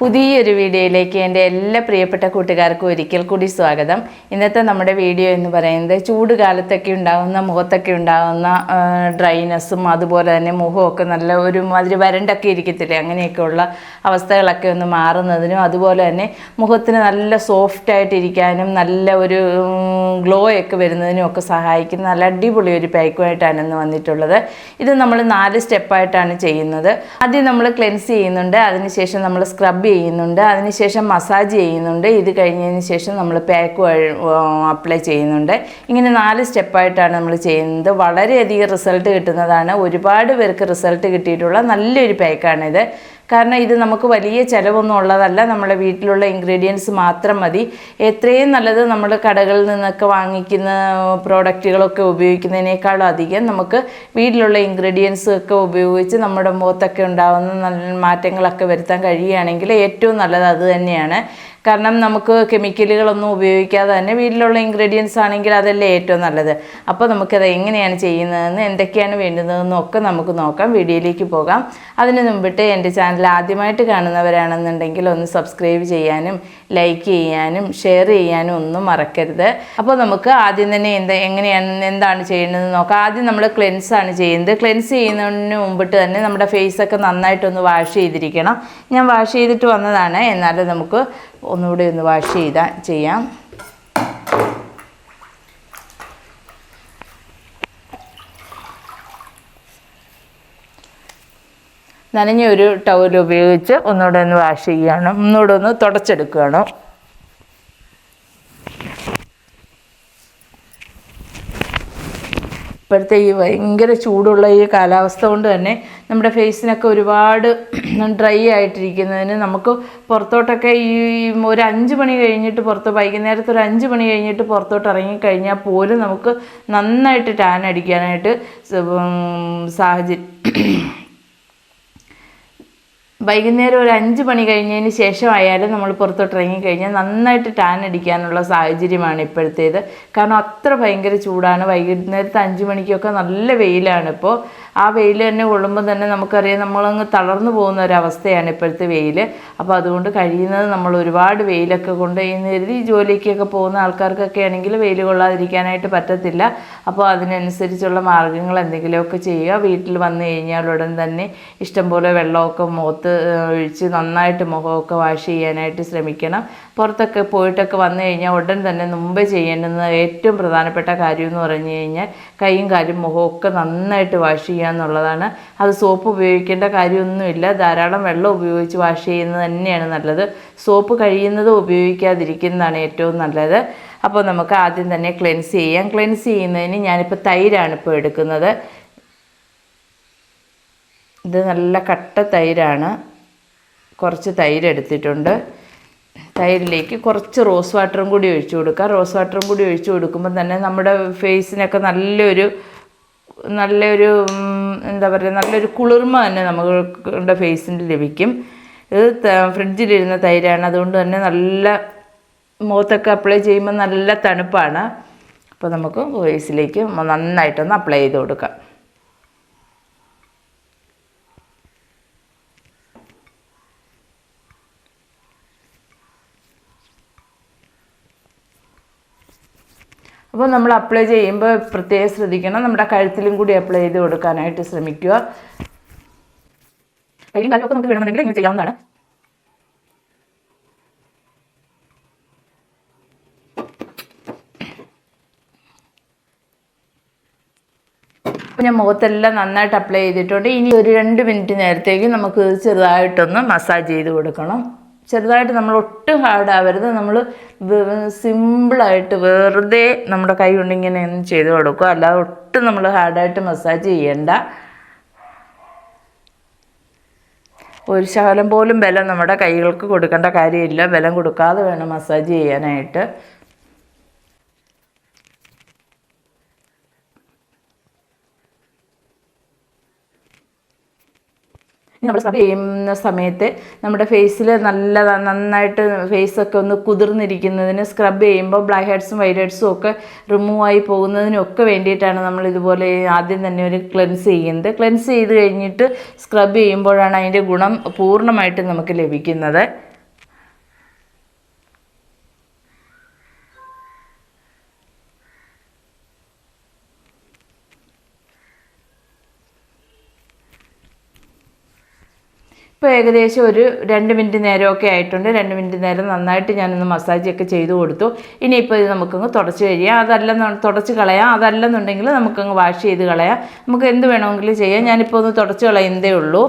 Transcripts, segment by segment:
പുതിയൊരു വീഡിയോയിലേക്ക് എൻ്റെ എല്ലാ പ്രിയപ്പെട്ട കൂട്ടുകാർക്കും ഒരിക്കൽ കൂടി സ്വാഗതം. ഇന്നത്തെ നമ്മുടെ വീഡിയോ എന്ന് പറയുന്നത് ചൂട് കാലത്തൊക്കെ ഉണ്ടാകുന്ന മുഖത്തൊക്കെ ഉണ്ടാകുന്ന ഡ്രൈനെസ്സും അതുപോലെ തന്നെ മുഖമൊക്കെ നല്ല ഒരുമാതിരി വരണ്ടൊക്കെ ഇരിക്കത്തില്ലേ, അങ്ങനെയൊക്കെയുള്ള അവസ്ഥകളൊക്കെ ഒന്ന് മാറുന്നതിനും അതുപോലെ തന്നെ മുഖത്തിന് നല്ല സോഫ്റ്റായിട്ടിരിക്കാനും നല്ല ഒരു ഗ്ലോ ഒക്കെ വരുന്നതിനും ഒക്കെ സഹായിക്കുന്ന നല്ല അടിപൊളി ഒരു പാക്കുമായിട്ടാണ് ഇന്ന് വന്നിട്ടുള്ളത്. ഇത് നമ്മൾ 4 സ്റ്റെപ്പായിട്ടാണ് ചെയ്യുന്നത്. ആദ്യം നമ്മൾ ക്ലെൻസ് ചെയ്യുന്നുണ്ട്, അതിനുശേഷം നമ്മൾ സ്ക്രബ് ചെയ്യുന്നുണ്ട്, അതിനുശേഷം മസാജ് ചെയ്യുന്നുണ്ട്, ഇത് കഴിഞ്ഞതിന് ശേഷം നമ്മൾ പാക്ക് അപ്ലൈ ചെയ്യുന്നുണ്ട്. ഇങ്ങനെ 4 സ്റ്റെപ്പായിട്ടാണ് നമ്മൾ ചെയ്യുന്നത്. വളരെയധികം റിസൾട്ട് കിട്ടുന്നതാണ്. ഒരുപാട് പേർക്ക് റിസൾട്ട് കിട്ടിയിട്ടുള്ള നല്ലൊരു പാക്കാണിത്. കാരണം ഇത് നമുക്ക് വലിയ ചിലവൊന്നും ഉള്ളതല്ല, നമ്മുടെ വീട്ടിലുള്ള ഇൻഗ്രീഡിയൻസ് മാത്രം മതി. എത്രയും നല്ലത് നമ്മൾ കടകളിൽ നിന്നൊക്കെ വാങ്ങിക്കുന്ന പ്രോഡക്റ്റുകളൊക്കെ ഉപയോഗിക്കുന്നതിനേക്കാളും അധികം നമുക്ക് വീട്ടിലുള്ള ഇൻഗ്രീഡിയൻസ് ഒക്കെ ഉപയോഗിച്ച് നമ്മുടെ മുഖത്തൊക്കെ ഉണ്ടാകുന്ന നല്ല മാറ്റങ്ങളൊക്കെ വരുത്താൻ കഴിയുകയാണെങ്കിൽ ഏറ്റവും നല്ലത് അത് തന്നെയാണ്. കാരണം നമുക്ക് കെമിക്കലുകളൊന്നും ഉപയോഗിക്കാതെ തന്നെ വീട്ടിലുള്ള ഇൻഗ്രീഡിയൻസ് ആണെങ്കിൽ അതല്ലേ ഏറ്റവും നല്ലത്. അപ്പോൾ നമുക്കത് എങ്ങനെയാണ് ചെയ്യുന്നതെന്ന് എന്തൊക്കെയാണ് വേണ്ടുന്നതെന്നും ഒക്കെ നമുക്ക് നോക്കാം. വീഡിയോയിലേക്ക് പോകാം. അതിന് മുമ്പിട്ട് എൻ്റെ ചാനൽ ആദ്യമായിട്ട് കാണുന്നവരാണെന്നുണ്ടെങ്കിൽ ഒന്ന് സബ്സ്ക്രൈബ് ചെയ്യാനും ലൈക്ക് ചെയ്യാനും ഷെയർ ചെയ്യാനും ഒന്നും മറക്കരുത്. അപ്പോൾ നമുക്ക് ആദ്യം തന്നെ എന്താണ് ചെയ്യേണ്ടതെന്ന് നോക്കാം. ആദ്യം നമ്മൾ ക്ലെൻസാണ് ചെയ്യുന്നത്. ക്ലെൻസ് ചെയ്യുന്നതിന് മുമ്പിട്ട് തന്നെ നമ്മുടെ ഫേസൊക്കെ നന്നായിട്ടൊന്ന് വാഷ് ചെയ്തിരിക്കണം. ഞാൻ വാഷ് ചെയ്തിട്ട് വന്നതാണ്, എന്നാലും നമുക്ക് ഒന്നുകൂടി ഒന്ന് വാഷ് ചെയ്യാം. നനഞ്ഞ ഒരു ടവൽ ഉപയോഗിച്ച് ഒന്നുകൂടെ ഒന്ന് വാഷ് ചെയ്യണം, ഒന്നുകൂടെ ഒന്ന് തുടച്ചെടുക്കുകയാണ്. ഇപ്പോഴത്തെ ഈ ഭയങ്കര ചൂടുള്ള ഈ കാലാവസ്ഥ കൊണ്ട് തന്നെ നമ്മുടെ ഫേസിനൊക്കെ ഒരുപാട് ഡ്രൈ ആയിട്ടിരിക്കുന്നതിന് നമുക്ക് പുറത്തോട്ടൊക്കെ ഈ ഒരു 5 മണി കഴിഞ്ഞിട്ട് വൈകുന്നേരത്ത് ഒരു 5 മണി കഴിഞ്ഞിട്ട് പുറത്തോട്ട് ഇറങ്ങിക്കഴിഞ്ഞാൽ പോലും നമുക്ക് നന്നായിട്ട് ടാൻ അടിക്കാനായിട്ട് വൈകുന്നേരം ഒരു 5 മണി കഴിഞ്ഞതിന് ശേഷമായാലും നമ്മൾ പുറത്തോട്ട് ഇറങ്ങിക്കഴിഞ്ഞാൽ നന്നായിട്ട് ടാൻ അടിക്കാനുള്ള സാഹചര്യമാണ് ഇപ്പോഴത്തേത്. കാരണം അത്ര ഭയങ്കര ചൂടാണ്. വൈകുന്നേരത്തെ 5 മണിക്കൊക്കെ നല്ല വെയിലാണ്. ഇപ്പോൾ ആ വെയിൽ തന്നെ കൊള്ളുമ്പോൾ തന്നെ നമുക്കറിയാം നമ്മളങ്ങ് തളർന്നു പോകുന്ന ഒരവസ്ഥയാണ് ഇപ്പോഴത്തെ വെയിൽ. അപ്പോൾ അതുകൊണ്ട് കഴിയുന്നത് നമ്മൾ ഒരുപാട് വെയിലൊക്കെ കൊണ്ട് കരുതി ജോലിക്കൊക്കെ പോകുന്ന ആൾക്കാർക്കൊക്കെ ആണെങ്കിൽ വെയിൽ കൊള്ളാതിരിക്കാനായിട്ട് പറ്റത്തില്ല. അപ്പോൾ അതിനനുസരിച്ചുള്ള മാർഗ്ഗങ്ങൾ എന്തെങ്കിലുമൊക്കെ ചെയ്യുക. വീട്ടിൽ വന്നു കഴിഞ്ഞാൽ ഉടൻ തന്നെ ഇഷ്ടംപോലെ വെള്ളമൊക്കെ മുഖത്ത് ഒഴിച്ച് നന്നായിട്ട് മുഖമൊക്കെ വാഷ് ചെയ്യാനായിട്ട് ശ്രമിക്കണം. പുറത്തൊക്കെ പോയിട്ടൊക്കെ വന്നു കഴിഞ്ഞാൽ ഉടൻ തന്നെ മുമ്പേ ചെയ്യേണ്ടുന്ന ഏറ്റവും പ്രധാനപ്പെട്ട കാര്യം എന്ന് പറഞ്ഞു കഴിഞ്ഞാൽ കൈയും കാലും മുഖമൊക്കെ നന്നായിട്ട് വാഷ് ചെയ്യുക എന്നുള്ളതാണ്. അത് സോപ്പ് ഉപയോഗിക്കേണ്ട കാര്യമൊന്നുമില്ല, ധാരാളം വെള്ളം ഉപയോഗിച്ച് വാഷ് ചെയ്യുന്നത് തന്നെയാണ് നല്ലത്. സോപ്പ് കഴിയുന്നത് ഉപയോഗിക്കാതിരിക്കുന്നതാണ് ഏറ്റവും നല്ലത്. അപ്പോൾ നമുക്ക് ആദ്യം തന്നെ ക്ലെൻസ് ചെയ്യാം. ക്ലെൻസ് ചെയ്യുന്നതിന് ഞാനിപ്പോൾ തൈരാണ് ഇപ്പോൾ എടുക്കുന്നത്. ഇത് നല്ല കട്ട തൈരാണ്. കുറച്ച് തൈര് എടുത്തിട്ടുണ്ട്. തൈരിലേക്ക് കുറച്ച് റോസ് വാട്ടറും കൂടി ഒഴിച്ചു കൊടുക്കുക. റോസ് വാട്ടറും കൂടി ഒഴിച്ചു കൊടുക്കുമ്പോൾ തന്നെ നമ്മുടെ ഫേസിനൊക്കെ നല്ലൊരു എന്താ പറയുക, നല്ലൊരു കുളിർമ തന്നെ നമ്മുടെ ഫേസിന് ലഭിക്കും. ഇത് ഫ്രിഡ്ജിലിരുന്ന തൈരാണ്, അതുകൊണ്ട് തന്നെ നല്ല മുഖത്തൊക്കെ അപ്ലൈ ചെയ്യുമ്പോൾ നല്ല തണുപ്പാണ്. അപ്പോൾ നമുക്ക് ഫേസിലേക്ക് നന്നായിട്ടൊന്ന് അപ്ലൈ ചെയ്ത് കൊടുക്കാം. അപ്പോൾ നമ്മൾ അപ്ലൈ ചെയ്യുമ്പോൾ പ്രത്യേകം ശ്രദ്ധിക്കണം, നമ്മുടെ കഴുത്തിലും കൂടി അപ്ലൈ ചെയ്ത് കൊടുക്കാനായിട്ട് ശ്രമിക്കുക. കയ്യിലും കാലമൊക്കെ നമുക്ക് വേണമെന്നുണ്ടെങ്കിൽ ഇങ്ങനെ ചെയ്യാവുന്നതാണ്. അപ്പോൾ ഞാൻ മുഖത്തെല്ലാം നന്നായിട്ട് അപ്ലൈ ചെയ്തിട്ടുണ്ട്. ഇനി ഒരു 2 മിനിറ്റ് നേരത്തേക്ക് നമുക്ക് ചെറുതായിട്ടൊന്ന് മസാജ് ചെയ്ത് കൊടുക്കണം. ചെറുതായിട്ട്, നമ്മൾ ഒട്ടും ഹാർഡ് ആവരുത്. നമ്മൾ സിമ്പിളായിട്ട് വെറുതെ നമ്മുടെ കൈ കൊണ്ട് ഇങ്ങനെ ഒന്ന് ചെയ്ത് കൊടുക്കുക, അല്ലാതെ ഒട്ടും നമ്മൾ ഹാർഡായിട്ട് മസാജ് ചെയ്യണ്ട. ഒരു ശകലം പോലും ബലം നമ്മുടെ കൈകൾക്ക് കൊടുക്കേണ്ട കാര്യമില്ല. ബലം കൊടുക്കാതെ വേണം മസാജ് ചെയ്യാനായിട്ട്. നമ്മൾ സ്ക്രബ് ചെയ്യുന്ന സമയത്ത് നമ്മുടെ ഫേസിൽ നന്നായിട്ട് ഫേസൊക്കെ ഒന്ന് കുതിർന്നിരിക്കുന്നതിന് സ്ക്രബ് ചെയ്യുമ്പോൾ ബ്ലാക്ക് ഹെഡ്സും വൈറ്റ് ഹെഡ്സും ഒക്കെ റിമൂവ് ആയി പോകുന്നതിനൊക്കെ വേണ്ടിയിട്ടാണ് നമ്മൾ ഇതുപോലെ ആദ്യം തന്നെ ഒരു ക്ലെൻസ് ചെയ്യുന്നത്. ക്ലെൻസ് ചെയ്ത് കഴിഞ്ഞിട്ട് സ്ക്രബ് ചെയ്യുമ്പോഴാണ് അതിൻ്റെ ഗുണം പൂർണ്ണമായിട്ട് നമുക്ക് ലഭിക്കുന്നത്. ഇപ്പോൾ ഏകദേശം ഒരു 2 മിനിറ്റ് നേരമൊക്കെ ആയിട്ടുണ്ട്. 2 മിനിറ്റ് നേരം നന്നായിട്ട് ഞാനൊന്ന് മസാജൊക്കെ ചെയ്ത് കൊടുത്തു. ഇനിയിപ്പോൾ ഇത് നമുക്കങ്ങ് തുടച്ച് കഴിയാം. തുടച്ച് കളയാം. അതല്ലെന്നുണ്ടെങ്കിൽ നമുക്കങ്ങ് വാഷ് ചെയ്ത് കളയാം. നമുക്ക് എന്ത് വേണമെങ്കിലും ചെയ്യാം. ഞാനിപ്പോൾ ഒന്ന് തുടച്ച് കളയുന്നതേ ഉള്ളൂ.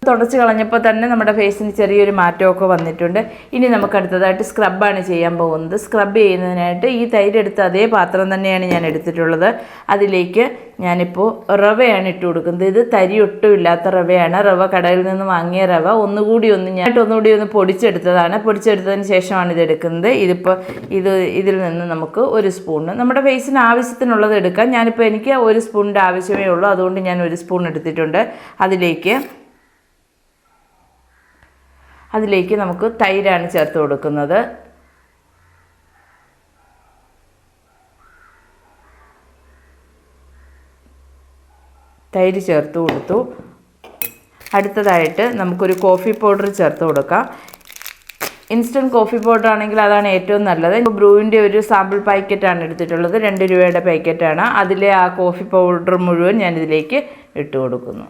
തുടച്ച് കളഞ്ഞപ്പോൾ തന്നെ നമ്മുടെ ഫേസിന് ചെറിയൊരു മാറ്റമൊക്കെ വന്നിട്ടുണ്ട്. ഇനി നമുക്ക് അടുത്തതായിട്ട് സ്ക്രബാണ് ചെയ്യാൻ പോകുന്നത്. സ്ക്രബ് ചെയ്യുന്നതിനായിട്ട് ഈ തൈര് എടുത്ത അതേ പാത്രം തന്നെയാണ് ഞാൻ എടുത്തിട്ടുള്ളത്. അതിലേക്ക് ഞാനിപ്പോൾ റവയാണ് ഇട്ട് കൊടുക്കുന്നത്. ഇത് തരി ഒട്ടും ഇല്ലാത്ത റവയാണ്. റവ കടയിൽ നിന്ന് വാങ്ങിയ റവ ഒന്നുകൂടി ഒന്ന് പൊടിച്ചെടുത്തതാണ്. പൊടിച്ചെടുത്തതിന് ശേഷമാണ് ഇത് എടുക്കുന്നത്. ഇതിൽ നിന്ന് നമുക്ക് 1 സ്പൂണ് നമ്മുടെ ഫേസിന് ആവശ്യത്തിനുള്ളത് എടുക്കാം. എനിക്ക് 1 സ്പൂണിൻ്റെ ആവശ്യമേ ഉള്ളൂ. അതുകൊണ്ട് ഞാൻ 1 സ്പൂൺ എടുത്തിട്ടുണ്ട്. അതിലേക്ക് നമുക്ക് തൈരാണ് ചേർത്ത് കൊടുക്കുന്നത്. തൈര് ചേർത്ത് കൊടുത്തു. അടുത്തതായിട്ട് നമുക്കൊരു കോഫി പൗഡർ ചേർത്ത് കൊടുക്കാം. ഇൻസ്റ്റൻറ്റ് കോഫി പൗഡർ ആണെങ്കിൽ അതാണ് ഏറ്റവും നല്ലത്. ബ്രൂവിൻ്റെ ഒരു സാമ്പിൾ പാക്കറ്റാണ് എടുത്തിട്ടുള്ളത്. 2 രൂപയുടെ പാക്കറ്റാണ്. അതിലെ ആ കോഫി പൗഡർ മുഴുവൻ ഞാനിതിലേക്ക് ഇട്ട് കൊടുക്കുന്നു.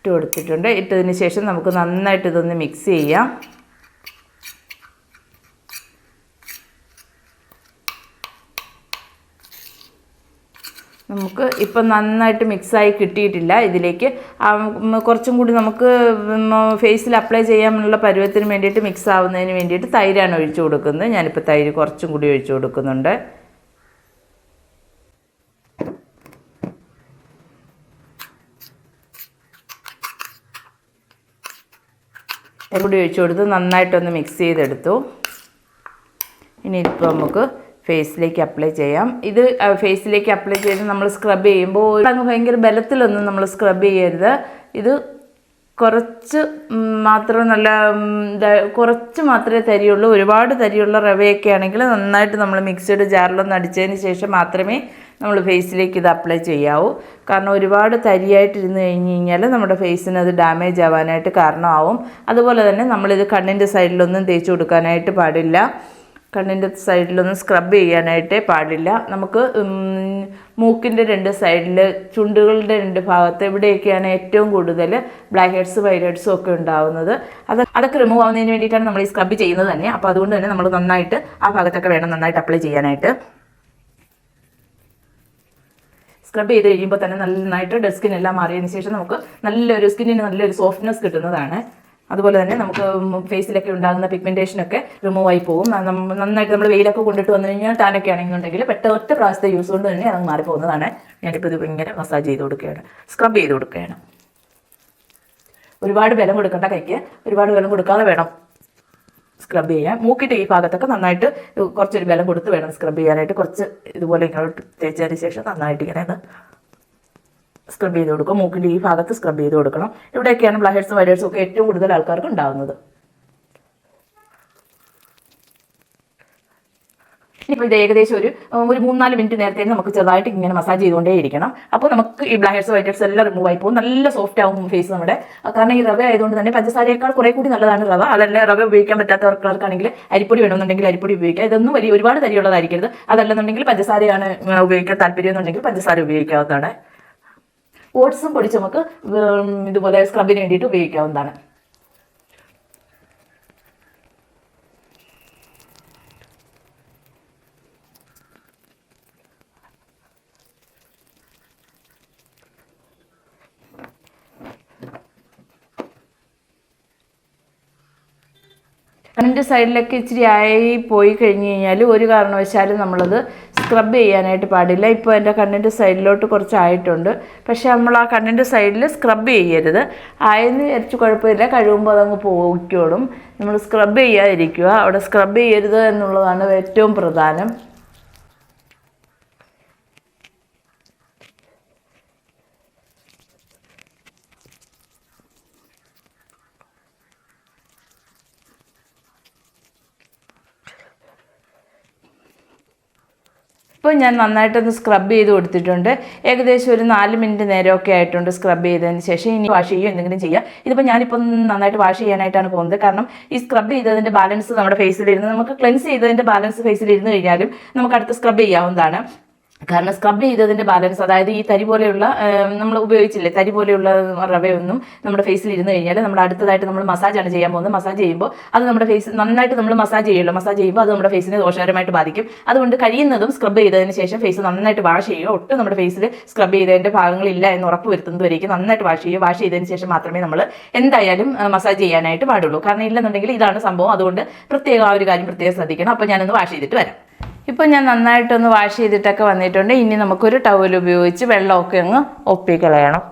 ഇട്ട് കൊടുത്തിട്ടുണ്ട്. ഇട്ടതിന് ശേഷം നമുക്ക് നന്നായിട്ട് ഇതൊന്ന് മിക്സ് ചെയ്യാം. നമുക്ക് ഇപ്പം നന്നായിട്ട് മിക്സായി കിട്ടിയിട്ടില്ല. ഇതിലേക്ക് കുറച്ചും കൂടി നമുക്ക് ഫേസിൽ അപ്ലൈ ചെയ്യാനുള്ള പരുവത്തിന് വേണ്ടിയിട്ട് മിക്സ് ആവുന്നതിന് വേണ്ടിയിട്ട് തൈരാണ് ഒഴിച്ചു കൊടുക്കുന്നത്. ഞാനിപ്പോൾ തൈര് കുറച്ചും കൂടി ഒഴിച്ചു കൊടുക്കുന്നുണ്ട്. കൂടി ഒഴിച്ചു കൊടുത്ത് നന്നായിട്ടൊന്ന് മിക്സ് ചെയ്തെടുത്തു. ഇനി ഇപ്പോൾ നമുക്ക് ഫേസിലേക്ക് അപ്ലൈ ചെയ്യാം. ഇത് ഫേസിലേക്ക് അപ്ലൈ ചെയ്ത് നമ്മൾ സ്ക്രബ് ചെയ്യുമ്പോൾ അങ്ങ് ഭയങ്കര ബലത്തിലൊന്നും നമ്മൾ സ്ക്രബ് ചെയ്യരുത്. ഇത് കുറച്ച് മാത്രമേ തരിയുള്ളൂ. ഒരുപാട് തരിയുള്ള റവയൊക്കെ ആണെങ്കിൽ നന്നായിട്ട് നമ്മൾ മിക്സിയുടെ ജാറിലൊന്ന് അടിച്ചതിന് ശേഷം മാത്രമേ നമ്മൾ ഫേസിലേക്ക് ഇത് അപ്ലൈ ചെയ്യാവൂ. കാരണം ഒരുപാട് തരിയായിട്ടിരുന്ന് കഴിഞ്ഞാൽ നമ്മുടെ ഫേസിന് അത് ഡാമേജ് ആവാനായിട്ട് കാരണമാവും. അതുപോലെ തന്നെ നമ്മളിത് കണ്ണിൻ്റെ സൈഡിലൊന്നും തേച്ച് കൊടുക്കാനായിട്ട് പാടില്ല. കണ്ണിൻ്റെ സൈഡിലൊന്നും സ്ക്രബ് ചെയ്യാനായിട്ടേ പാടില്ല. നമുക്ക് മൂക്കിൻ്റെ 2 സൈഡിൽ, ചുണ്ടുകളുടെ 2 ഭാഗത്ത് എവിടെയൊക്കെയാണ് ഏറ്റവും കൂടുതൽ ബ്ലാക്ക് ഹെഡ്സ് വൈറ്റ് ഹെഡ്സും ഒക്കെ ഉണ്ടാവുന്നത്, അതൊക്കെ റിമൂവ് ആവുന്നതിന് വേണ്ടിയിട്ടാണ് നമ്മൾ ഈ സ്ക്രബ് ചെയ്യുന്നത് തന്നെ. അപ്പോൾ അതുകൊണ്ട് തന്നെ നമ്മൾ നന്നായിട്ട് ആ ഭാഗത്തൊക്കെ വേണം നന്നായിട്ട് അപ്ലൈ ചെയ്യാനായിട്ട്. സ്ക്രബ് ചെയ്ത് കഴിയുമ്പോൾ തന്നെ നന്നായിട്ട് ഡെഡ് സ്കിന്നെല്ലാം മാറിയതിന് ശേഷം നമുക്ക് സ്കിന്നിന് നല്ലൊരു സോഫ്റ്റ്നെസ് കിട്ടുന്നതാണ്. അതുപോലെ തന്നെ നമുക്ക് ഫേസിലൊക്കെ ഉണ്ടാകുന്ന പിഗ്മെൻറ്റേഷനൊക്കെ റിമൂവ് ആയി പോകും. നന്നായിട്ട് നമ്മൾ വെയിലൊക്കെ കൊണ്ടിട്ട് വന്നു കഴിഞ്ഞാൽ ടാനൊക്കെ ആണെന്നുണ്ടെങ്കിൽ ഒറ്റ പ്രാവശ്യത്തെ യൂസ് കൊണ്ട് തന്നെ അത് മാറിപ്പോകുന്നതാണ്. ഞാനിപ്പോൾ ഇത് ഇങ്ങനെ മസാജ് ചെയ്ത് കൊടുക്കുകയാണ്, സ്ക്രബ് ചെയ്ത് കൊടുക്കുകയാണ്. ഒരുപാട് ബലം കൊടുക്കേണ്ട കൈക്ക്, ഒരുപാട് ബലം കൊടുക്കാതെ വേണം സ്ക്രബ് ചെയ്യാൻ. മൂക്കിൻ്റെ ഈ ഭാഗത്തൊക്കെ നന്നായിട്ട് കുറച്ചൊരു ബലം കൊടുത്ത് വേണം സ്ക്രബ് ചെയ്യാനായിട്ട്. കുറച്ച് ഇതുപോലെ ഇങ്ങോട്ട് തേച്ചതിന് ശേഷം നന്നായിട്ട് ഇങ്ങനെ സ്ക്രബ് ചെയ്ത് കൊടുക്കും. മൂക്കിൻ്റെ ഈ ഭാഗത്ത് സ്ക്രബ് ചെയ്ത് കൊടുക്കണം. ഇവിടെയൊക്കെയാണ് ബ്ലാക്ക് ഹെഡ്സും വൈറ്റ് ഹെഡ്സും ഒക്കെ ഏറ്റവും കൂടുതൽ ആൾക്കാർക്ക് ഉണ്ടാകുന്നത്. ഇപ്പോൾ ഇത് ഏകദേശം ഒരു 3-4 മിനിറ്റ് നേരത്തേക്ക് നമുക്ക് ചെറുതായിട്ട് ഇങ്ങനെ മസാജ് ചെയ്തുകൊണ്ടേ ഇരിക്കണം. അപ്പോൾ നമുക്ക് ഈ ബ്ലാക്ക് ഹെഡ്സ് വൈറ്റ് ഹെഡ്സ് എല്ലാം റിമൂവ് ആയി പോകും. നല്ല സോഫ്റ്റ് ആവും ഫേസ് നമ്മുടെ. കാരണം ഈ റവ ആയതുകൊണ്ട് തന്നെ പഞ്ചസാരയേക്കാൾ കുറെ കൂടി നല്ലതാണ് റവ. അതല്ല റവ ഉപയോഗിക്കാൻ പറ്റാത്തവർക്കാണെങ്കിൽ അരിപ്പൊടി വേണമെന്നുണ്ടെങ്കിൽ അരിപ്പൊടി ഉപയോഗിക്കാം. ഇതൊന്നും ഒരുപാട് തരിയുള്ളതായിരിക്കരുത്. അതല്ലെന്നുണ്ടെങ്കിൽ പഞ്ചസാരയാണ് ഉപയോഗിക്കാൻ താല്പര്യം എന്നുണ്ടെങ്കിൽ പഞ്ചസാര ഉപയോഗിക്കാവുന്നതാണ്. ഓട്സും പൊടിച്ച് നമുക്ക് ഇതുപോലെ സ്ക്രബിന് വേണ്ടിയിട്ട് ഉപയോഗിക്കാവുന്നതാണ്. കണ്ണിൻ്റെ സൈഡിലൊക്കെ ഇച്ചിരി ആയി പോയി കഴിഞ്ഞ് കഴിഞ്ഞാൽ ഒരു കാരണവശാലും നമ്മളത് സ്ക്രബ് ചെയ്യാനായിട്ട് പാടില്ല. ഇപ്പോൾ എൻ്റെ കണ്ണിൻ്റെ സൈഡിലോട്ട് കുറച്ചായിട്ടുണ്ട്. പക്ഷേ നമ്മൾ ആ കണ്ണിൻ്റെ സൈഡിൽ സ്ക്രബ് ചെയ്യരുത്. ആയെന്ന് വിചാരിച്ച് കുഴപ്പമില്ല, കഴുകുമ്പോൾ അതങ്ങ് പോയിക്കോളും. നമ്മൾ സ്ക്രബ് ചെയ്യാതിരിക്കുക. അവിടെ സ്ക്രബ് ചെയ്യരുത് എന്നുള്ളതാണ് ഏറ്റവും പ്രധാനം. ഇപ്പോൾ ഞാൻ നന്നായിട്ടൊന്ന് സ്ക്രബ് ചെയ്ത് കൊടുത്തിട്ടുണ്ട്. ഏകദേശം ഒരു 4 മിനിറ്റ് നേരമൊക്കെ ആയിട്ടുണ്ട് സ്ക്രബ് ചെയ്തതിന് ശേഷം. ഇനി വാഷ് ചെയ്യുകയോ എന്തെങ്കിലും ചെയ്യാം. ഇതിപ്പോൾ ഞാനിപ്പോൾ നന്നായിട്ട് വാഷ് ചെയ്യാനായിട്ടാണ് പോകുന്നത്. കാരണം ഈ സ്ക്രബ് ചെയ്തതിൻ്റെ ബാലൻസ് നമ്മുടെ ഫേസിലിരുന്ന് നമുക്ക് ക്ലെൻസ് ചെയ്തതിൻ്റെ ബാലൻസ് ഫേസിലിരുന്ന് കഴിഞ്ഞാലും നമുക്ക് അടുത്ത് സ്ക്രബ് ചെയ്യാവുന്നതാണ്. കാരണം സ്ക്രബ് ചെയ്തതിൻ്റെ ബാലൻസ്, അതായത് ഈ തരി പോലെയുള്ള നമ്മൾ ഉപയോഗിച്ചില്ലേ തരി പോലെയുള്ള റവയൊന്നും നമ്മുടെ ഫേസിൽ ഇരുന്ന് കഴിഞ്ഞാൽ നമ്മൾ അടുത്തതായിട്ട് നമ്മൾ മസാജാണ് ചെയ്യാൻ പോകുന്നത്. മസാജ് ചെയ്യുമ്പോൾ അത് നമ്മുടെ ഫേസ് നന്നായിട്ട് നമ്മൾ മസാജ് ചെയ്യുമല്ലോ. മസാജ് ചെയ്യുമ്പോൾ അത് നമ്മുടെ ഫേസിനെ ദോഷകരമായിട്ട് ബാധിക്കും. അതുകൊണ്ട് കഴിയുന്നതും സ്ക്രബ് ചെയ്തതിന് ശേഷം ഫേസ് നന്നായിട്ട് വാഷ് ചെയ്യുക. ഒട്ടും നമ്മുടെ ഫേസിൽ സ്ക്രബ് ചെയ്തതിൻ്റെ ഭാഗങ്ങളില്ല എന്ന് ഉറപ്പ് വരുത്തുന്നതുവരേക്കും നന്നായിട്ട് വാഷ് ചെയ്യുക. വാഷ് ചെയ്തതിന് ശേഷം മാത്രമേ നമ്മൾ എന്തായാലും മസാജ് ചെയ്യാനായിട്ട് പാടുള്ളൂ. കാരണം ഇല്ലെന്നുണ്ടെങ്കിൽ ഇതാണ് സംഭവം. അതുകൊണ്ട് പ്രത്യേകം ആ ഒരു കാര്യം പ്രത്യേകം ശ്രദ്ധിക്കണം. അപ്പോൾ ഞാനൊന്ന് വാഷ് ചെയ്തിട്ട് വരാം. ഇപ്പോൾ ഞാൻ നന്നായിട്ടൊന്ന് വാഷ് ചെയ്തിട്ടൊക്കെ വന്നിട്ടുണ്ട്. ഇനി നമുക്കൊരു ടവൽ ഉപയോഗിച്ച് വെള്ളമൊക്കെ അങ്ങ് ഒപ്പിക്കളയണം.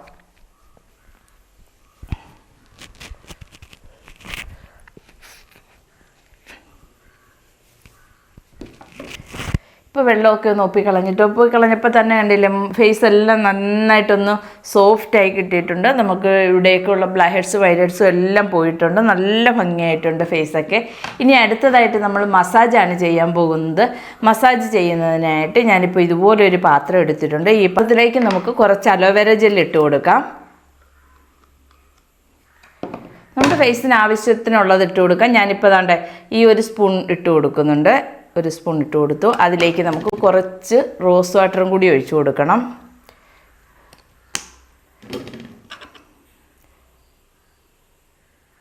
ഇപ്പോൾ വെള്ളമൊക്കെ ഒന്ന് ഒപ്പിക്കളഞ്ഞപ്പോൾ തന്നെ കണ്ടില്ലേ ഫേസ് എല്ലാം നന്നായിട്ടൊന്ന് സോഫ്റ്റായി കിട്ടിയിട്ടുണ്ട്. നമുക്ക് ഇവിടേക്കുള്ള ബ്ലാക്ക് ഹെഡ്സും വൈറ്റ് ഹെഡ്സും എല്ലാം പോയിട്ടുണ്ട്. നല്ല ഭംഗിയായിട്ടുണ്ട് ഫേസൊക്കെ. ഇനി അടുത്തതായിട്ട് നമ്മൾ മസാജാണ് ചെയ്യാൻ പോകുന്നത്. മസാജ് ചെയ്യുന്നതിനായിട്ട് ഞാനിപ്പോൾ ഇതുപോലെ ഒരു പാത്രം എടുത്തിട്ടുണ്ട്. ഈ പാത്രത്തിലേക്ക് നമുക്ക് കുറച്ച് അലോവേര ജെൽ ഇട്ട് കൊടുക്കാം. നമ്മുടെ ഫേസിന് ആവശ്യത്തിനുള്ളത് ഇട്ട് കൊടുക്കാം. ഞാനിപ്പോൾ ദാണ്ടെ ഈ ഒരു സ്പൂൺ ഇട്ട് കൊടുക്കുന്നുണ്ട്. ഒരു സ്പൂൺ ഇട്ട് കൊടുത്തു. അതിലേക്ക് നമുക്ക് കുറച്ച് റോസ് വാട്ടറും കൂടി ഒഴിച്ചു കൊടുക്കണം.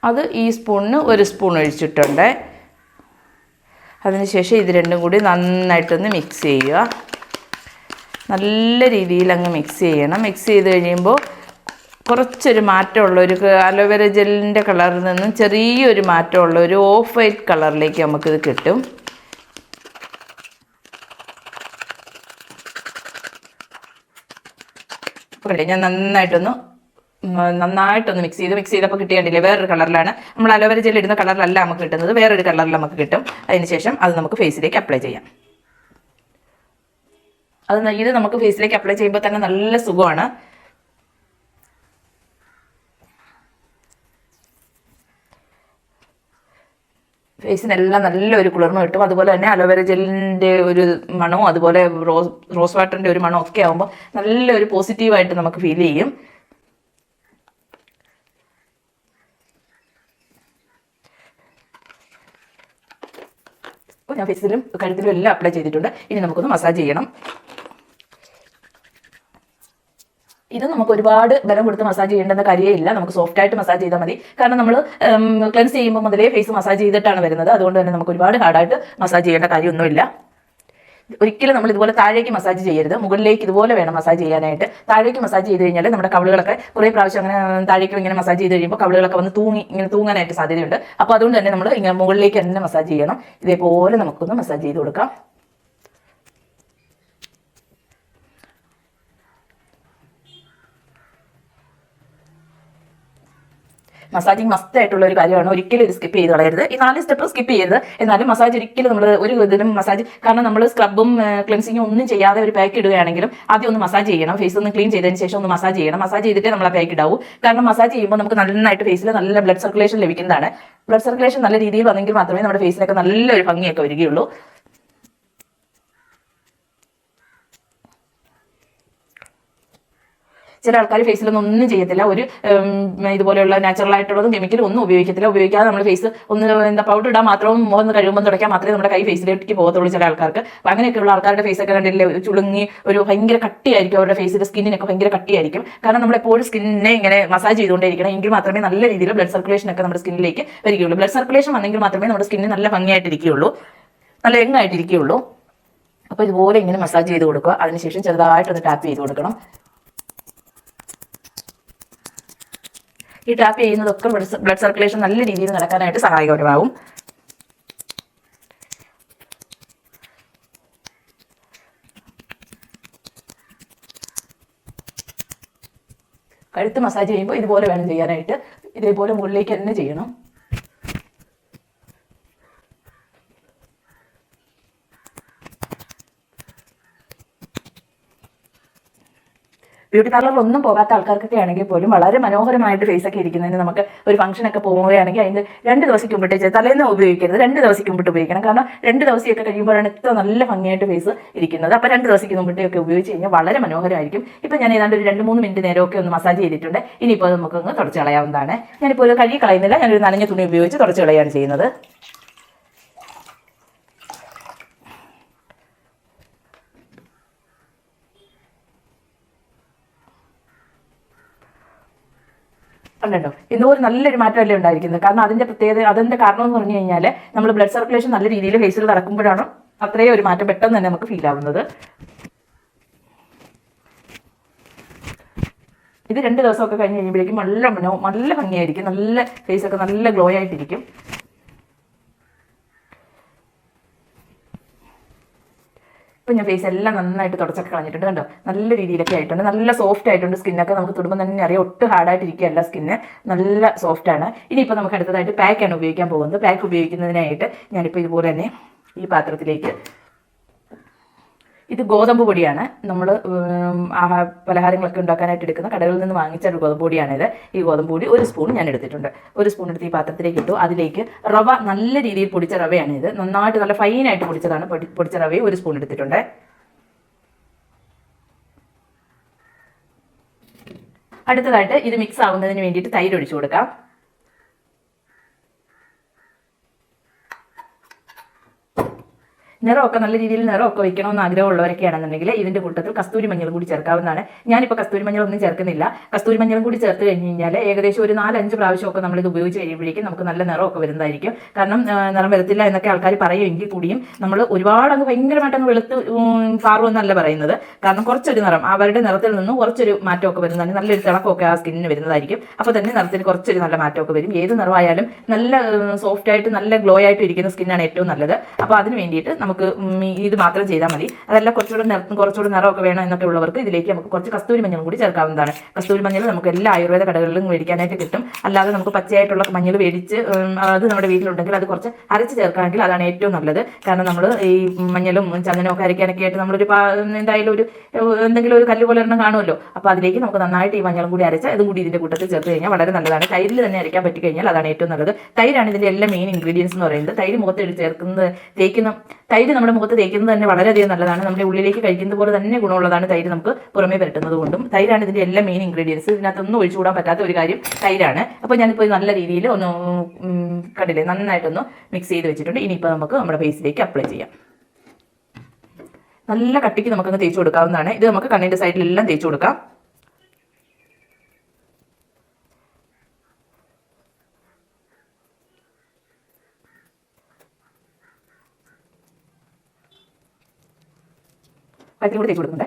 അത് ഈ സ്പൂണിന് ഒരു സ്പൂൺ ഒഴിച്ചിട്ടുണ്ട്. അതിനുശേഷം ഇത് രണ്ടും കൂടി നന്നായിട്ടൊന്ന് മിക്സ് ചെയ്യുക. നല്ല രീതിയിൽ അങ്ങ് മിക്സ് ചെയ്യണം. മിക്സ് ചെയ്ത് കഴിയുമ്പോൾ കുറച്ചൊരു മാറ്റമുള്ള ഒരു അലോവേര ജെല്ലിൻ്റെ കളറിൽ നിന്നും ചെറിയൊരു മാറ്റമുള്ള ഒരു ഓഫ് വൈറ്റ് കളറിലേക്ക് നമുക്കിത് കിട്ടും. ഞാൻ നന്നായിട്ടൊന്ന് മിക്സ് ചെയ്തപ്പോൾ കിട്ടിയണ്ടില്ലേ വേറൊരു കളറിലാണ്. നമ്മൾ അലോവേര ജെൽ ഇടുന്ന കളറിലല്ല നമുക്ക് കിട്ടുന്നത്, വേറൊരു കളറിൽ നമുക്ക് കിട്ടും. അതിനുശേഷം അത് നമുക്ക് ഫേസിലേക്ക് അപ്ലൈ ചെയ്യാം. ഇത് നമുക്ക് ഫേസിലേക്ക് അപ്ലൈ ചെയ്യുമ്പോൾ തന്നെ നല്ല സുഖമാണ്. ഫേസിനെല്ലാം നല്ലൊരു കുളിർമ കിട്ടും. അതുപോലെ തന്നെ അലോവേര ജെല്ലിൻ്റെ ഒരു മണവും അതുപോലെ റോസ് വാട്ടറിൻ്റെ ഒരു മണവും ഒക്കെ ആകുമ്പോൾ നല്ലൊരു പോസിറ്റീവായിട്ട് നമുക്ക് ഫീൽ ചെയ്യും. അപ്പോൾ ഞാൻ ഫേസിലും കഴുത്തിലും എല്ലാം അപ്ലൈ ചെയ്തിട്ടുണ്ട്. ഇനി നമുക്കൊന്ന് മസാജ് ചെയ്യണം. ഇത് നമുക്ക് ഒരുപാട് ബലം കൊടുത്ത് മസാജ് ചെയ്യേണ്ടെന്ന കാര്യമില്ല. നമുക്ക് സോഫ്റ്റ് ആയിട്ട് മസാജ് ചെയ്താൽ മതി. കാരണം നമ്മൾ ക്ലെൻസ് ചെയ്യുമ്പോൾ മുതലേ ഫേസ് മസാജ് ചെയ്തിട്ടാണ് വരുന്നത്. അതുകൊണ്ട് തന്നെ നമുക്ക് ഒരുപാട് ഹാർഡായിട്ട് മസാജ് ചെയ്യേണ്ട കാര്യമൊന്നുമില്ല. ഒരിക്കലും നമ്മൾ ഇതുപോലെ താഴേക്ക് മസാജ് ചെയ്യരുത്. മുകളിലേക്ക് ഇതുപോലെ വേണം മസാജ് ചെയ്യാനായിട്ട്. താഴേക്ക് മസാജ് ചെയ്ത് കഴിഞ്ഞാൽ നമ്മുടെ കവിളുകളൊക്കെ കുറേ പ്രാവശ്യം അങ്ങനെ താഴേക്കും ഇങ്ങനെ മസാജ് ചെയ്ത് കഴിയുമ്പോൾ കവിളുകളൊക്കെ വന്ന് ഇങ്ങനെ തൂങ്ങാനായിട്ട് സാധ്യതയുണ്ട്. അപ്പോൾ അതുകൊണ്ട് തന്നെ നമ്മൾ ഇങ്ങനെ മുകളിലേക്ക് തന്നെ മസാജ് ചെയ്യണം. ഇതേപോലെ നമുക്കൊന്ന് മസാജ് ചെയ്ത് കൊടുക്കാം. മസാജിങ് മസ്റ്റ് ആയിട്ടുള്ള ഒരു കാര്യമാണ്. ഒരിക്കലും ഇത് സ്കിപ്പ് ചെയ്ത് കളയരുത്. ഈ 4 സ്റ്റെപ്പ് സ്കിപ്പ് ചെയ്യരുത്. എന്നാലും മസാജ് ഒരിക്കലും നമ്മൾ ഒരു ഇതിലും മസാജ്, കാരണം നമ്മൾ സ്ക്രബും ക്ലെൻസിങ്ങും ഒന്നും ചെയ്യാതെ ഒരു പാക്ക് ഇടുകയാണെങ്കിലും ആദ്യം ഒന്ന് മസാജ് ചെയ്യണം. ഫേസ് ഒന്ന് ക്ലീൻ ചെയ്തതിന് ശേഷം ഒന്ന് മസാജ് ചെയ്യണം. മസാജ് ചെയ്തിട്ടേ നമ്മൾ ആ പാക്ക് ഇടാവൂ. കാരണം മസാജ് ചെയ്യുമ്പോൾ നമുക്ക് നന്നായിട്ട് ഫേസിൽ നല്ല ബ്ലഡ് സർക്കുലേഷൻ ലഭിക്കുന്നതാണ്. ബ്ലഡ് സർക്കുലേഷൻ നല്ല രീതിയിൽ വന്നെങ്കിൽ മാത്രമേ നമ്മുടെ ഫേസിനൊക്കെ നല്ലൊരു ഭംഗിയൊക്കെ വരികയുള്ളൂ. ചില ആൾക്കാർ ഫേസിലൊന്നും ഒന്നും ചെയ്യത്തില്ല. ഒരു ഇതുപോലെയുള്ള നാച്ചുറൽ ആയിട്ടുള്ളതും കെമിക്കലും ഒന്നും ഉപയോഗിക്കാതെ നമ്മൾ ഫേസ് ഒന്ന് പൗഡർ ഇടാൻ മാത്രവും മുഖം കഴുകുമ്പോൾ തുടയ്ക്കാൻ മാത്രമേ നമ്മുടെ കൈ ഫേസിലേക്ക് പോകത്തുള്ളൂ ചില ആൾക്കാർക്ക്. അപ്പോൾ അങ്ങനെയൊക്കെയുള്ള ആൾക്കാരുടെ ഫേസൊക്കെ കണ്ടില്ലേ ചുളുങ്ങി ഒരു ഭയങ്കര കട്ടിയായിരിക്കും. അവരുടെ ഫേസിന്റെ സ്കിന്നിനൊക്കെ ഭയങ്കര കട്ടിയായിരിക്കും. കാരണം നമ്മളെപ്പോഴും സ്കിന്നിനെ ഇങ്ങനെ മസാജ് ചെയ്തുകൊണ്ടേയിരിക്കണം. എങ്കിൽ മാത്രമേ നല്ല രീതിയിൽ ബ്ലഡ് സർക്കുലേഷൻ ഒക്കെ നമ്മുടെ സ്കിന്നിലേക്ക് വരികയുള്ളൂ. ബ്ലഡ് സർക്കുലേഷൻ വന്നെങ്കിൽ മാത്രമേ നമ്മുടെ സ്കിന്നിന് നല്ല ഭംഗിയായിട്ടിരിക്കുകയുള്ളൂ, നല്ല യങ്ങായിട്ടിരിക്കുകയുള്ളൂ. അപ്പോൾ ഇതുപോലെ ഇങ്ങനെ മസാജ് ചെയ്ത് കൊടുക്കുക. അതിനുശേഷം ചെറുതായിട്ടൊന്ന് ടാപ്പ് ചെയ്ത് കൊടുക്കണം. ഈ ടാപ്പ് ചെയ്യുന്നതൊക്കെ ബ്ലഡ് സർക്കുലേഷൻ നല്ല രീതിയിൽ നടക്കാനായിട്ട് സഹായകരമാകും. കഴുത്ത് മസാജ് ചെയ്യുമ്പോൾ ഇതുപോലെ വേണം ചെയ്യാനായിട്ട്. ഇതേപോലെ മുകളിലേക്ക് തന്നെ ചെയ്യണം. ബ്യൂട്ടി പാർലറിൽ ഒന്നും പോകാത്ത ആൾക്കാർക്കൊക്കെ ആണെങ്കിൽ പോലും വളരെ മനോഹരമായിട്ട് ഫേസ് ഒക്കെ ഇരിക്കുന്നതിന് നമുക്ക് ഒരു ഫംഗ്ഷനൊക്കെ പോവുകയാണെങ്കിൽ അതിന് 2 ദിവസം മുമ്പിട്ട് തലേന്ന് ഉപയോഗിക്കരുത്, 2 ദിവസം മുമ്പിട്ട് ഉപയോഗിക്കണം. കാരണം 2 ദിവസമൊക്കെ കഴിയുമ്പോഴാണ് ഇത്ര നല്ല ഭംഗിയായിട്ട് ഫേസ് ഇരിക്കുന്നത്. അപ്പോൾ 2 ദിവസം മുമ്പിട്ടൊക്കെ ഉപയോഗിച്ച് കഴിഞ്ഞാൽ വളരെ മനോഹരമായിരിക്കും. ഇപ്പം ഞാൻ ഏതാണ്ട് ഒരു 2-3 മിനിറ്റ് നേരമൊക്കെ ഒന്ന് മസാജ് ചെയ്തിട്ടുണ്ട്. ഇനിയിപ്പോൾ നമുക്കൊന്ന് തുടച്ച് കളയാവുന്നതാണ്. ഞാനിപ്പോൾ ഒരു കഴുകി കളയുന്നില്ല, ഞാനൊരു നനഞ്ഞ തുണി ഉപയോഗിച്ച് തുടച്ച് കളയാണ് ചെയ്യുന്നത്. ഉണ്ടോ എന്തോ ഒരു നല്ലൊരു മാറ്റമല്ലേ ഉണ്ടായിരിക്കുന്നത്. കാരണം അതിന്റെ കാരണം എന്ന് പറഞ്ഞു കഴിഞ്ഞാൽ നമ്മൾ ബ്ലഡ് സർക്കുലേഷൻ നല്ല രീതിയിൽ ഫേസിൽ നടക്കുമ്പോഴാണ് അത്രയും ഒരു മാറ്റം പെട്ടെന്ന് തന്നെ നമുക്ക് ഫീൽ ആവുന്നത്. ഇത് 2 ദിവസമൊക്കെ കഴിഞ്ഞ് കഴിയുമ്പോഴേക്കും നല്ല ഭംഗിയായിരിക്കും, നല്ല ഫേസൊക്കെ നല്ല ഗ്ലോ ആയിട്ടിരിക്കും. ഇപ്പം ഞാൻ ഫേസ് എല്ലാം നന്നായിട്ട് തുടച്ചൊക്കെ കളഞ്ഞിട്ടുണ്ട്. കണ്ടോ, നല്ല രീതിയിലൊക്കെ ആയിട്ടുണ്ട്, നല്ല സോഫ്റ്റ് ആയിട്ടുണ്ട്. സ്കിന്നൊക്കെ നമുക്ക് തൊടുമ്പോൾ തന്നെ അറിയാം, ഒട്ടും ഹാർഡായിട്ടിരിക്കുകയല്ല, സ്കിന്ന് നല്ല സോഫ്റ്റാണ്. ഇനിയിപ്പോൾ നമുക്ക് അടുത്തതായിട്ട് പാക്കാണ് ഉപയോഗിക്കാൻ പോകുന്നത്. പാക്ക് ഉപയോഗിക്കുന്നതിനായിട്ട് ഞാനിപ്പോൾ ഇതുപോലെ തന്നെ ഈ പാത്രത്തിലേക്ക്, ഇത് ഗോതമ്പ് പൊടിയാണ്. നമ്മൾ പലഹാരങ്ങളൊക്കെ ഉണ്ടാക്കാനായിട്ട് എടുക്കുന്ന കടകളിൽ നിന്ന് വാങ്ങിച്ച ഒരു ഗോതമ്പ് പൊടിയാണിത്. ഈ ഗോതമ്പ് പൊടി 1 സ്പൂൺ ഞാൻ എടുത്തിട്ടുണ്ട്. 1 സ്പൂൺ എടുത്ത് ഈ പാത്രത്തിലേക്ക് ഇട്ടു. അതിലേക്ക് റവ, നല്ല രീതിയിൽ പൊടിച്ച റവയാണ് ഇത്, നന്നായിട്ട് നല്ല ഫൈനായിട്ട് പൊടിച്ചതാണ്. പൊടിച്ച റവയും 1 സ്പൂൺ എടുത്തിട്ടുണ്ട്. അടുത്തതായിട്ട് ഇത് മിക്സ് ആവുന്നതിന് വേണ്ടിയിട്ട് തൈര് ഒഴിച്ചു കൊടുക്കാം. നിറമൊക്കെ നല്ല രീതിയിൽ നിറമൊക്കെ വയ്ക്കണമെന്ന് ആഗ്രഹമുള്ളവരൊക്കെ ആണെന്നുണ്ടെങ്കിൽ ഇതിന്റെ കൂട്ടത്തിൽ കസ്തൂരി മഞ്ഞൾ കൂടി ചേർക്കാവുന്നതാണ്. ഞാനിപ്പോൾ കസ്തൂരി മഞ്ഞൾ ഒന്നും ചേർക്കുന്നില്ല. കസ്തൂരി മഞ്ഞളും കൂടി ചേർത്ത് കഴിഞ്ഞ് കഴിഞ്ഞാൽ ഏകദേശം ഒരു 4-5 പ്രാവശ്യമൊക്കെ നമ്മളിത് ഉപയോഗിച്ച് കഴിയുമ്പോഴേക്കും നമുക്ക് നല്ല നിറമൊക്കെ വരുന്നതായിരിക്കും. കാരണം നിറം വരത്തില്ല എന്നൊക്കെ ആൾക്കാർ പറയുമെങ്കിൽ കൂടിയും നമ്മൾ ഒരുപാട് അങ്ങ് ഭയങ്കരമായിട്ട് അങ്ങ് വെളുത്ത് പാറുമെന്നല്ല പറയുന്നത്. കാരണം കുറച്ചൊരു നിറം, അവരുടെ നിറത്തിൽ നിന്നും കുറച്ചൊരു മാറ്റമൊക്കെ വരുന്നതാണ്, നല്ലൊരു തിളക്കമൊക്കെ ആ സ്കിന്നിന് വരുന്നതായിരിക്കും. അപ്പോൾ തന്നെ നിറത്തിന് കുറച്ചൊരു നല്ല മാറ്റമൊക്കെ വരും. ഏത് നിറമായാലും നല്ല സോഫ്റ്റ് ആയിട്ട് നല്ല ഗ്ലോ ആയിട്ട് ഇരിക്കുന്ന സ്കിന്നാണ് ഏറ്റവും നല്ലത്. അപ്പോൾ അതിന് വേണ്ടിയിട്ട് നമുക്ക് ഇത് മാത്രം ചെയ്താൽ മതി. അതല്ല കുറച്ചുകൂടെ നിറമൊക്കെ വേണം എന്നൊക്കെ ഉള്ളവർക്ക് ഇതിലേക്ക് നമുക്ക് കുറച്ച് കസ്തൂരി മഞ്ഞൾ കൂടി ചേർക്കാവുന്നതാണ്. കസ്തൂരി മഞ്ഞൾ നമുക്ക് എല്ലാ ആയുർവേദ കടകളിലും മേടിക്കാനായിട്ട് കിട്ടും. അല്ലാതെ നമുക്ക് പച്ചയായിട്ടുള്ള മഞ്ഞൾ മേടിച്ച് അത് നമ്മുടെ വീട്ടിലുണ്ടെങ്കിൽ അത് കുറച്ച് അരച്ച് ചേർക്കുകയാണെങ്കിൽ അതാണ് ഏറ്റവും നല്ലത്. കാരണം നമ്മൾ ഈ മഞ്ഞളും ചന്ദനവും ഒക്കെ അരയ്ക്കാനൊക്കെ ആയിട്ട് നമ്മളൊരു എന്തായാലും എന്തെങ്കിലും ഒരു കല്ല് പോലെ എണ്ണം കാണുമല്ലോ. അപ്പോൾ അതിലേക്ക് നമുക്ക് നന്നായിട്ട് ഈ മഞ്ഞളും കൂടി അരച്ച് അതും കൂടി ഇതിന്റെ കൂട്ടത്തിൽ ചേർത്ത് കഴിഞ്ഞാൽ വളരെ നല്ലതാണ്. തൈരിൽ തന്നെ അരയ്ക്കാൻ പറ്റി കഴിഞ്ഞാൽ അതാണ് ഏറ്റവും നല്ലത്. തൈരാണ് ഇതിന്റെ എല്ലാ മെയിൻ ഇൻഗ്രീഡിയൻസ് എന്ന് പറയുന്നത്. തൈര് മുഖത്ത് തൈര് നമ്മുടെ മുഖത്ത് തേക്കുന്നത് തന്നെ വളരെയധികം നല്ലതാണ്. നമ്മുടെ ഉള്ളിലേക്ക് കഴിക്കുന്നത് പോലെ തന്നെ ഗുണമുള്ളതാണ് തൈര് നമുക്ക് പുറമേ പരട്ടുന്നത് കൊണ്ടും. തൈരാണ് ഇതിന്റെ എല്ലാ മെയിൻ ഇൻഗ്രീഡിയൻസ്. ഇതിനകത്തൊന്നും ഒഴിച്ചുകൂടാൻ പറ്റാത്ത ഒരു കാര്യം തൈരാണ്. അപ്പോൾ ഞാനിപ്പോൾ നല്ല രീതിയിൽ ഒന്ന് കണ്ടില്ലേ, നന്നായിട്ടൊന്ന് മിക്സ് ചെയ്ത് വെച്ചിട്ടുണ്ട്. ഇനിയിപ്പോൾ നമുക്ക് നമ്മുടെ ഫേസിലേക്ക് അപ്ലൈ ചെയ്യാം. നല്ല കട്ടിക്ക് നമുക്കങ്ങ് തേച്ച് കൊടുക്കാവുന്നതാണ്. ഇത് നമുക്ക് കണ്ണിന്റെ സൈഡിലെല്ലാം തേച്ച് കൊടുക്കാം. കഴുത്തിൽ കൂടി തേച്ച് കൊടുക്കണ്ടേ.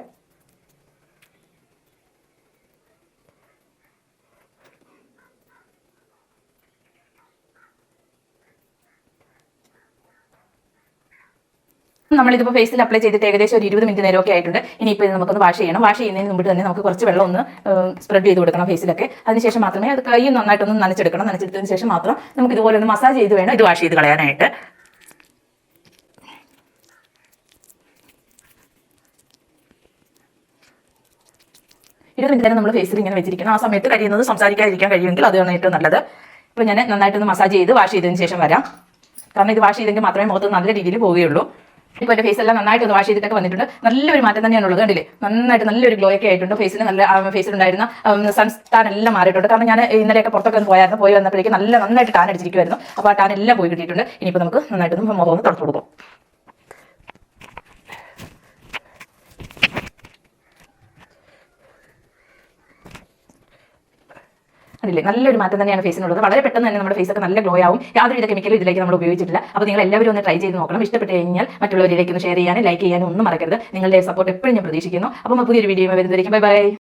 നമ്മളിതിപ്പോൾ ഫേസിൽ അപ്ലൈ ചെയ്തിട്ട് ഏകദേശം ഒരു 20 മിനിറ്റ് നേരമൊക്കെ ആയിട്ടുണ്ട്. ഇനിയിപ്പോൾ ഇത് നമുക്കൊന്ന് വാഷ് ചെയ്യണം. വാഷ് ചെയ്യുന്നതിന് മുമ്പ് തന്നെ നമുക്ക് കുറച്ച് വെള്ളം ഒന്ന് സ്പ്രെഡ് ചെയ്ത് കൊടുക്കണം ഫേസിലൊക്കെ. അതിനുശേഷം മാത്രമേ അത് കൈ നന്നായിട്ടൊന്ന് നനച്ചെടുക്കണം. നനച്ചെടുത്തതിന് ശേഷം മാത്രം നമുക്ക് ഇതുപോലെ ഒന്ന് മസാജ് ചെയ്ത് വേണം ഇത് വാഷ് ചെയ്ത് കളയാനായിട്ട്. മിനിറ്റ് നമ്മൾ ഫേസിൽ ഇങ്ങനെ വെച്ചിരിക്കണം. ആ സമയത്ത് കഴിയുന്നത് സംസാരിക്കാതിരിക്കാൻ കഴിയുമെങ്കിൽ അതാണ് ഏറ്റവും നല്ലത്. ഇപ്പോൾ ഞാൻ നന്നായിട്ടൊന്ന് മസാജ് ചെയ്ത് വാഷ് ചെയ്തതിന് ശേഷം വരാം. കാരണം ഇത് വാഷ് ചെയ്തെങ്കിൽ മാത്രമേ മുഖത്ത് നല്ല രീതിയിൽ പോവുകയുള്ളൂ. ഇപ്പോൾ എൻ്റെ ഫേസെല്ലാം നന്നായിട്ടൊന്ന് വാഷ് ചെയ്തിട്ടൊക്കെ വന്നിട്ടുണ്ട്. നല്ലൊരു മാറ്റം തന്നെയാണുള്ളത്. കണ്ടില്ലേ, നന്നായിട്ട് നല്ലൊരു ഗ്ലോ ഒക്കെ ആയിട്ടുണ്ട്. ഫേസിലുണ്ടായിരുന്ന സൺസ്റ്റാൻ എല്ലാം മാറിയിട്ടുണ്ട്. കാരണം ഞാൻ ഇന്നലെയൊക്കെ പുറത്തൊക്കെ ഒന്ന് പോയി വന്നപ്പോഴേക്കും നന്നായിട്ട് ടാൻ അടിച്ചിരിക്കുമായിരുന്നു. അപ്പോൾ ആ ടാൻ എല്ലാം പോയി കിട്ടിയിട്ടുണ്ട്. ഇനിയിപ്പോൾ നമുക്ക് നന്നായിട്ടൊന്ന് മുഖം ഒന്ന് തുടച്ചു കൊടുക്കും. അതില്ലേ, നല്ലൊരു മാറ്റം തന്നെയാണ് ഫേസിനുള്ളത്. വളരെ പെട്ടെന്ന് തന്നെ നമ്മുടെ ഫേസൊക്കെ നല്ല ഗ്ലോ ആവും. യാതൊരുവിധ കെമിക്കലും ഇതിലേക്ക് നമ്മൾ ഉപയോഗിച്ചിട്ടില്ല. അപ്പോൾ നിങ്ങൾ എല്ലാവരും ഒന്ന് ട്രൈ ചെയ്ത് നോക്കണം. ഇഷ്ടപ്പെട്ട് കഴിഞ്ഞാൽ മറ്റുള്ളവരിലേക്ക് ഒന്ന് ഷെയർ ചെയ്യാനും ലൈക്ക് ചെയ്യാനും ഒന്നും മറക്കരുത്. നിങ്ങളുടെ സപ്പോർട്ട് എപ്പോഴും ഞാൻ പ്രതീക്ഷിക്കുന്നു. അപ്പോൾ പുതിയൊരു വീഡിയോ വരുന്നതായിരിക്കും. Bye bye.